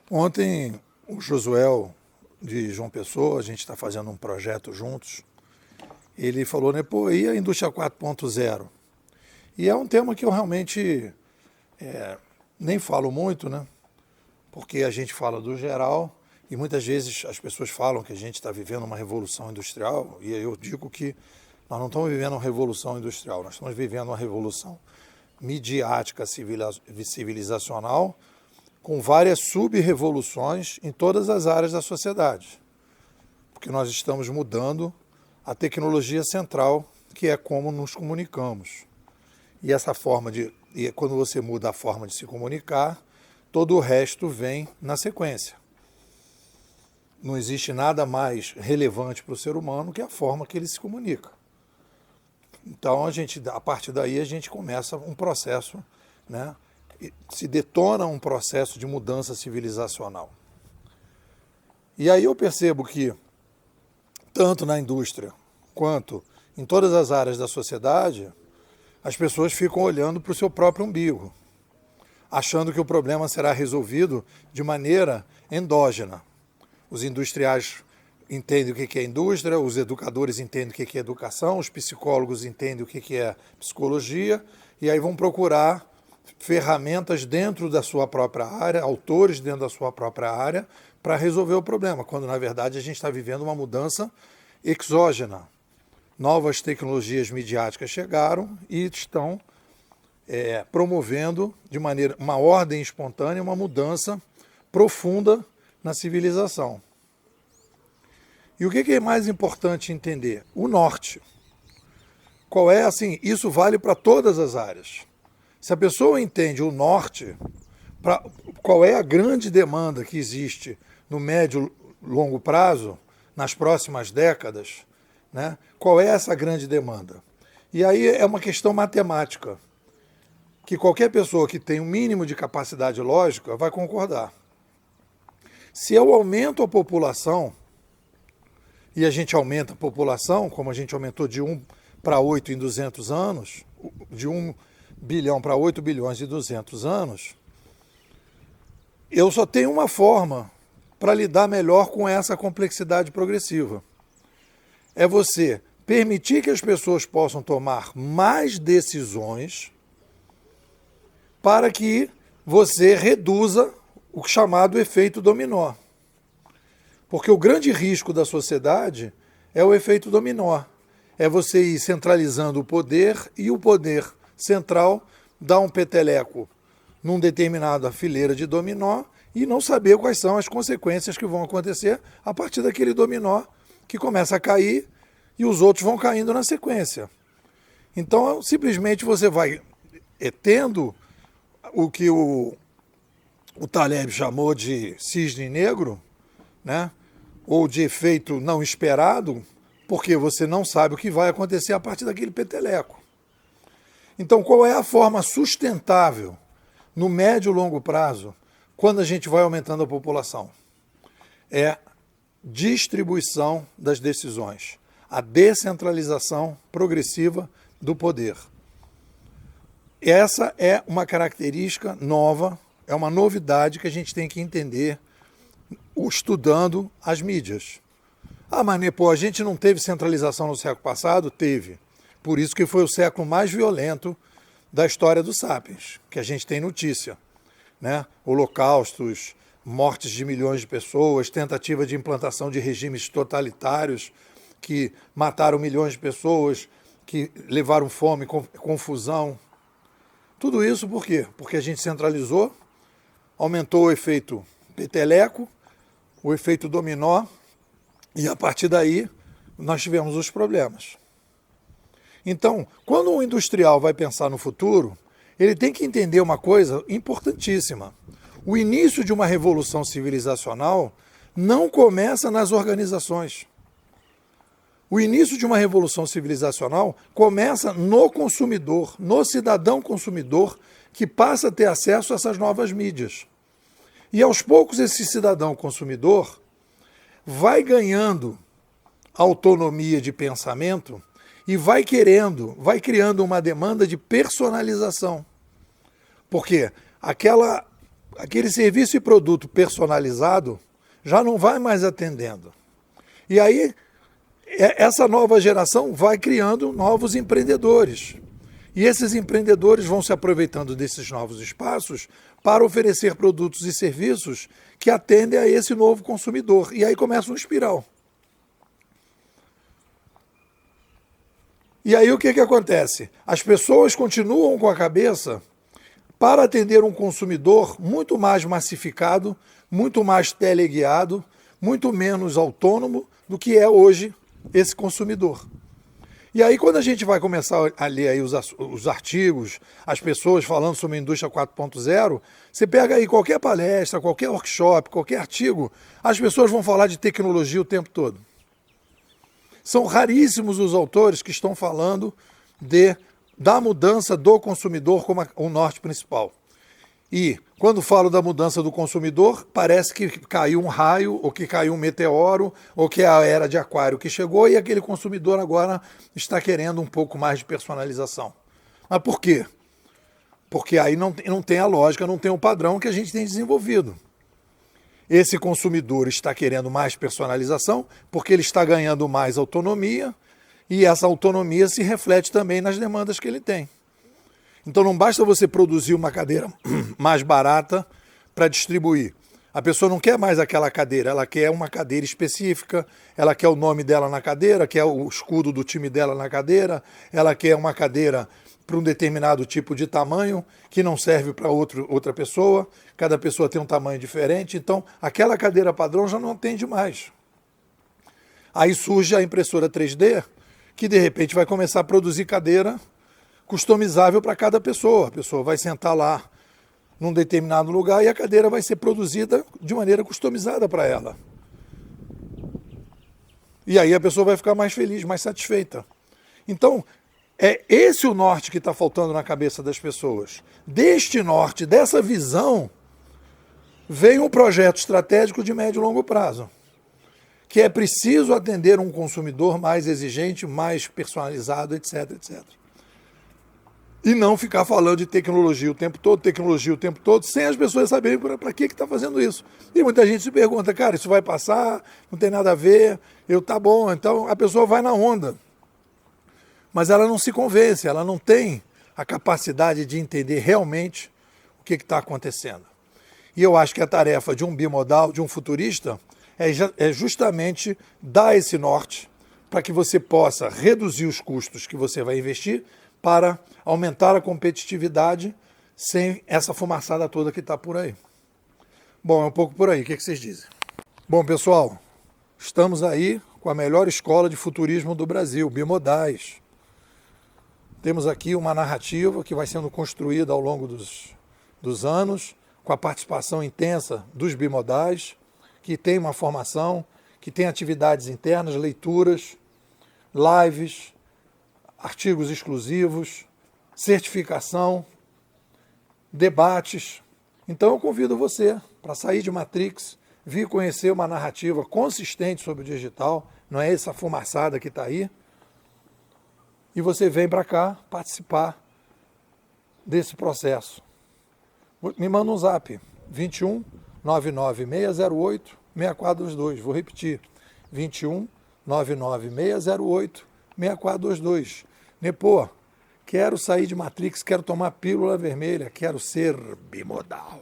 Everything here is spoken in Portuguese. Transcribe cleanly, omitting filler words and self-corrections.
Ontem, o Josuel de João Pessoa, a gente está fazendo um projeto juntos, ele falou, né, pô, e a indústria 4.0? E é um tema que eu realmente nem falo muito, né? Porque a gente fala do geral e muitas vezes as pessoas falam que a gente está vivendo uma revolução industrial e eu digo que nós não estamos vivendo uma revolução industrial, nós estamos vivendo uma revolução midiática civilizacional com várias sub-revoluções em todas as áreas da sociedade. Porque nós estamos mudando a tecnologia central, que é como nos comunicamos. E essa forma e quando você muda a forma de se comunicar, todo o resto vem na sequência. Não existe nada mais relevante para o ser humano que a forma que ele se comunica. Então, a partir daí, a gente começa um processo, né? Se detona um processo de mudança civilizacional. E aí eu percebo que, tanto na indústria quanto em todas as áreas da sociedade, as pessoas ficam olhando para o seu próprio umbigo, achando que o problema será resolvido de maneira endógena. Os industriais entendem o que é indústria, os educadores entendem o que é educação, os psicólogos entendem o que é psicologia, e aí vão procurar ferramentas dentro da sua própria área, autores dentro da sua própria área, para resolver o problema, quando na verdade a gente está vivendo uma mudança exógena. Novas tecnologias midiáticas chegaram e estão promovendo de maneira uma ordem espontânea, uma mudança profunda na civilização. E o que é mais importante entender? O norte. Qual é, assim, isso vale para todas as áreas. Se a pessoa entende o norte, qual é a grande demanda que existe no médio e longo prazo, nas próximas décadas, né? Qual é essa grande demanda? E aí é uma questão matemática, que qualquer pessoa que tem um mínimo de capacidade lógica vai concordar. Se eu aumento a população, e a gente aumenta a população, como a gente aumentou de 1 para 8 em 200 anos, de 1 bilhão para 8 bilhões e 200 anos, eu só tenho uma forma para lidar melhor com essa complexidade progressiva. É você permitir que as pessoas possam tomar mais decisões para que você reduza o chamado efeito dominó. Porque o grande risco da sociedade é o efeito dominó. É você ir centralizando o poder e o poder central dá um peteleco num determinada fileira de dominó e não saber quais são as consequências que vão acontecer a partir daquele dominó que começa a cair e os outros vão caindo na sequência. Então, simplesmente você vai tendo o que o Taleb chamou de cisne negro, né? Ou de efeito não esperado, porque você não sabe o que vai acontecer a partir daquele peteleco. Então, qual é a forma sustentável, no médio e longo prazo, quando a gente vai aumentando a população? É distribuição das decisões, a descentralização progressiva do poder. Essa é uma característica nova, é uma novidade que a gente tem que entender estudando as mídias. Ah, mas pô, a gente não teve centralização no século passado? Teve. Por isso que foi o século mais violento da história dos sapiens, que a gente tem notícia, né? Holocaustos, mortes de milhões de pessoas, tentativa de implantação de regimes totalitários que mataram milhões de pessoas, que levaram fome, confusão. Tudo isso por quê? Porque a gente centralizou, aumentou o efeito peteleco, o efeito dominó, e a partir daí nós tivemos os problemas. Então, quando um industrial vai pensar no futuro, ele tem que entender uma coisa importantíssima. O início de uma revolução civilizacional não começa nas organizações. O início de uma revolução civilizacional começa no consumidor, no cidadão consumidor, que passa a ter acesso a essas novas mídias. E aos poucos esse cidadão consumidor vai ganhando autonomia de pensamento e vai criando uma demanda de personalização. Porque aquela aquele serviço e produto personalizado já não vai mais atendendo. E aí, essa nova geração vai criando novos empreendedores. E esses empreendedores vão se aproveitando desses novos espaços para oferecer produtos e serviços que atendem a esse novo consumidor. E aí começa uma espiral. E aí o que acontece? As pessoas continuam com a cabeça para atender um consumidor muito mais massificado, muito mais teleguiado, muito menos autônomo do que é hoje esse consumidor. E aí quando a gente vai começar a ler aí os artigos, as pessoas falando sobre a indústria 4.0, você pega aí qualquer palestra, qualquer workshop, qualquer artigo, as pessoas vão falar de tecnologia o tempo todo. São raríssimos os autores que estão falando da mudança do consumidor como o norte principal. E quando falo da mudança do consumidor, parece que caiu um raio, ou que caiu um meteoro, ou que é a era de Aquário que chegou e aquele consumidor agora está querendo um pouco mais de personalização. Mas por quê? Porque aí não tem a lógica, não tem o padrão que a gente tem desenvolvido. Esse consumidor está querendo mais personalização porque ele está ganhando mais autonomia e essa autonomia se reflete também nas demandas que ele tem. Então não basta você produzir uma cadeira mais barata para distribuir. A pessoa não quer mais aquela cadeira, ela quer uma cadeira específica, ela quer o nome dela na cadeira, quer o escudo do time dela na cadeira, ela quer uma cadeira para um determinado tipo de tamanho que não serve para outra pessoa, cada pessoa tem um tamanho diferente, então aquela cadeira padrão já não atende mais. Aí surge a impressora 3D, que de repente vai começar a produzir cadeira customizável para cada pessoa. A pessoa vai sentar lá num determinado lugar e a cadeira vai ser produzida de maneira customizada para ela. E aí a pessoa vai ficar mais feliz, mais satisfeita. Então, é esse o norte que está faltando na cabeça das pessoas. Deste norte, dessa visão, vem um projeto estratégico de médio e longo prazo, que é preciso atender um consumidor mais exigente, mais personalizado, etc, etc. E não ficar falando de tecnologia o tempo todo, sem as pessoas saberem para que está fazendo isso. E muita gente se pergunta, cara, isso vai passar, não tem nada a ver, tá bom, então a pessoa vai na onda. Mas ela não se convence, ela não tem a capacidade de entender realmente o que está acontecendo. E eu acho que a tarefa de um bimodal, de um futurista, é justamente dar esse norte para que você possa reduzir os custos que você vai investir para aumentar a competitividade sem essa fumaçada toda que está por aí. Bom, é um pouco por aí, o que vocês dizem? Bom, pessoal, estamos aí com a melhor escola de futurismo do Brasil, Bimodais. Temos aqui uma narrativa que vai sendo construída ao longo dos anos, com a participação intensa dos bimodais, que tem uma formação, que tem atividades internas, leituras, lives, artigos exclusivos, certificação, debates. Então eu convido você para sair de Matrix, vir conhecer uma narrativa consistente sobre o digital, não é essa fumaçada que está aí, e você vem para cá participar desse processo. Me manda um zap, 21 99608 6422. Vou repetir, 21 99608 6422. Nepô, quero sair de Matrix, quero tomar pílula vermelha, quero ser bimodal.